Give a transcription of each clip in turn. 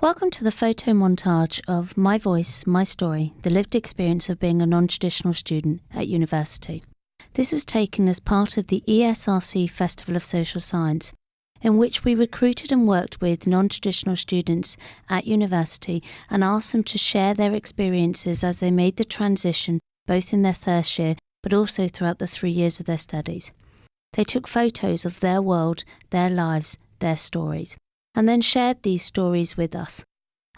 Welcome to the photo montage of My Voice, My Story, the lived experience of being a non-traditional student at university. This was taken as part of the ESRC Festival of Social Science, in which we recruited and worked with non-traditional students at university and asked them to share their experiences as they made the transition both in their first year but also throughout the 3 years of their studies. They took photos of their world, their lives, their stories, and then shared these stories with us.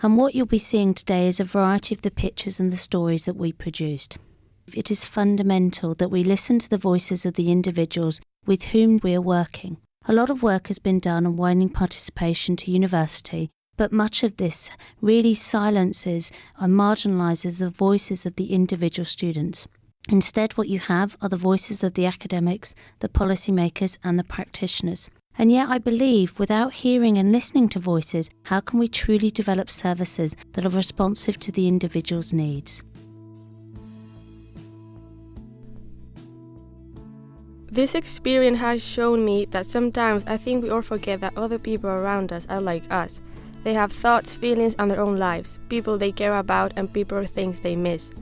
And what you'll be seeing today is a variety of the pictures and the stories that we produced. It is fundamental that we listen to the voices of the individuals with whom we are working. A lot of work has been done on widening participation to university, but much of this really silences and marginalises the voices of the individual students. Instead, what you have are the voices of the academics, the policymakers and the practitioners. And yet I believe without hearing and listening to voices, how can we truly develop services that are responsive to the individual's needs? This experience has shown me that sometimes I think we all forget that other people around us are like us. They have thoughts, feelings and their own lives, people they care about and people or things they miss.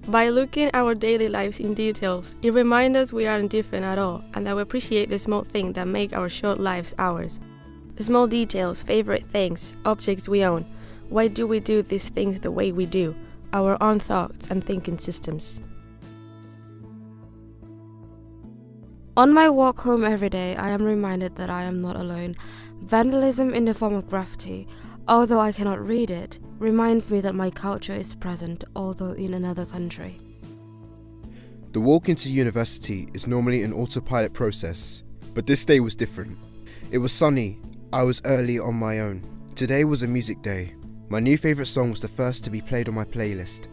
By looking at our daily lives in details, it reminds us we aren't different at all and that we appreciate the small things that make our short lives ours. The small details, favorite things, objects we own. Why do we do these things the way we do? Our own thoughts and thinking systems. On my walk home every day, I am reminded that I am not alone. Vandalism in the form of graffiti, although I cannot read it, reminds me that my culture is present, although in another country. The walk into university is normally an autopilot process, but this day was different. It was sunny, I was early on my own. Today was a music day. My new favourite song was the first to be played on my playlist.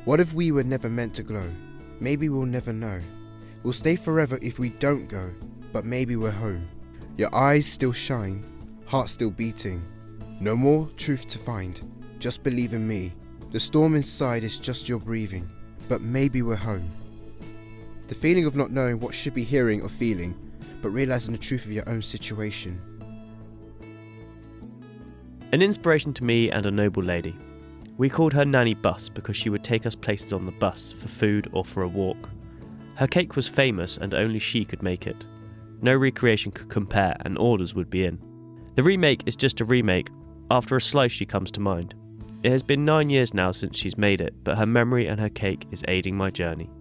What if we were never meant to glow? Maybe we'll never know. We'll stay forever if we don't go, but maybe we're home. Your eyes still shine, heart still beating. No more truth to find, just believe in me. The storm inside is just your breathing, but maybe we're home. The feeling of not knowing what should be hearing or feeling, but realising the truth of your own situation. An inspiration to me and a noble lady. We called her Nanny Bus because she would take us places on the bus for food or for a walk. Her cake was famous and only she could make it. No recreation could compare and orders would be in. The remake is just a remake. After a slice she comes to mind. It has been 9 years now since she's made it, but her memory and her cake is aiding my journey.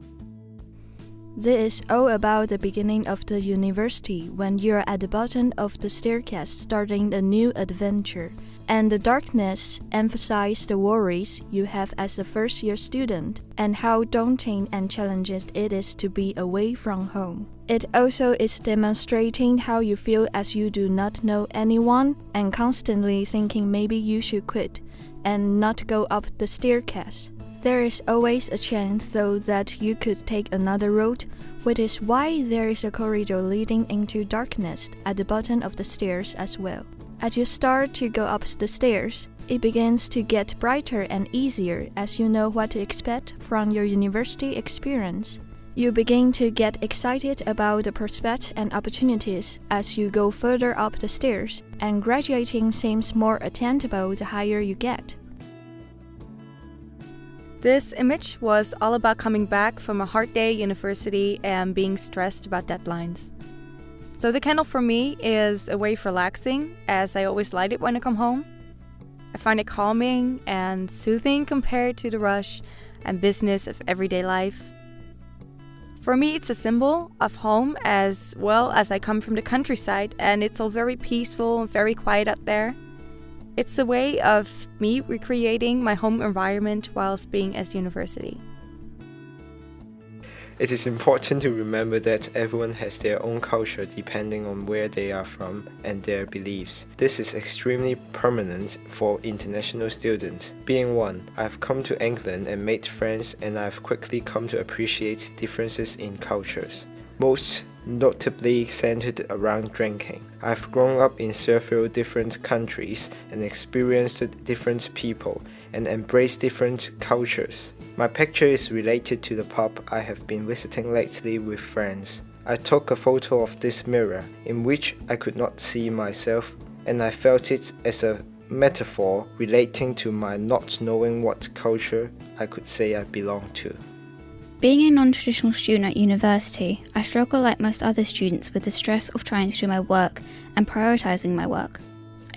This is all about the beginning of the university when you're at the bottom of the staircase starting a new adventure. And the darkness emphasizes the worries you have as a first-year student and how daunting and challenging it is to be away from home. It also is demonstrating how you feel as you do not know anyone and constantly thinking maybe you should quit and not go up the staircase. There is always a chance though that you could take another road, which is why there is a corridor leading into darkness at the bottom of the stairs as well. As you start to go up the stairs, it begins to get brighter and easier as you know what to expect from your university experience. You begin to get excited about the prospects and opportunities as you go further up the stairs, and graduating seems more attainable the higher you get. This image was all about coming back from a hard day at university and being stressed about deadlines. So the Kennel for me is a way of relaxing, as I always light it when I come home. I find it calming and soothing compared to the rush and business of everyday life. For me, it's a symbol of home as well, as I come from the countryside and it's all very peaceful and very quiet out there. It's a way of me recreating my home environment whilst being at university. It is important to remember that everyone has their own culture depending on where they are from and their beliefs. This is extremely permanent for international students. Being one, I've come to England and made friends, and I've quickly come to appreciate differences in cultures, most notably centered around drinking. I've grown up in several different countries and experienced different people and embraced different cultures. My picture is related to the pub I have been visiting lately with friends. I took a photo of this mirror in which I could not see myself, and I felt it as a metaphor relating to my not knowing what culture I could say I belong to. Being a non-traditional student at university, I struggle like most other students with the stress of trying to do my work and prioritising my work.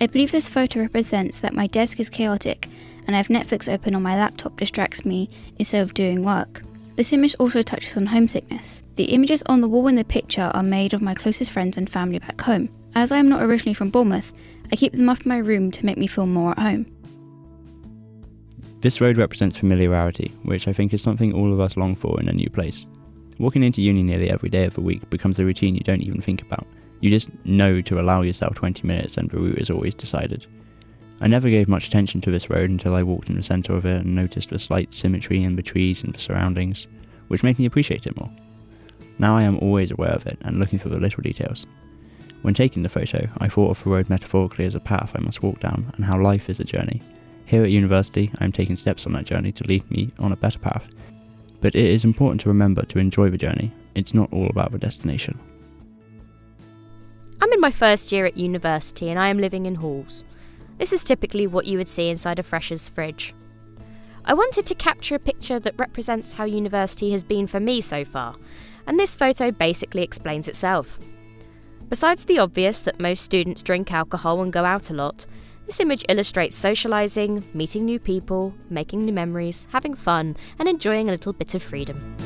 I believe this photo represents that my desk is chaotic and I have Netflix open on my laptop distracts me instead of doing work. This image also touches on homesickness. The images on the wall in the picture are made of my closest friends and family back home. As I am not originally from Bournemouth, I keep them up in my room to make me feel more at home. This road represents familiarity, which I think is something all of us long for in a new place. Walking into uni nearly every day of the week becomes a routine you don't even think about. You just know to allow yourself 20 minutes and the route is always decided. I never gave much attention to this road until I walked in the centre of it and noticed the slight symmetry in the trees and the surroundings, which made me appreciate it more. Now I am always aware of it and looking for the little details. When taking the photo, I thought of the road metaphorically as a path I must walk down and how life is a journey. Here at university, I am taking steps on that journey to lead me on a better path. But it is important to remember to enjoy the journey. It's not all about the destination. I'm in my first year at university and I am living in halls. This is typically what you would see inside a fresher's fridge. I wanted to capture a picture that represents how university has been for me so far, and this photo basically explains itself. Besides the obvious that most students drink alcohol and go out a lot, this image illustrates socialising, meeting new people, making new memories, having fun, and enjoying a little bit of freedom.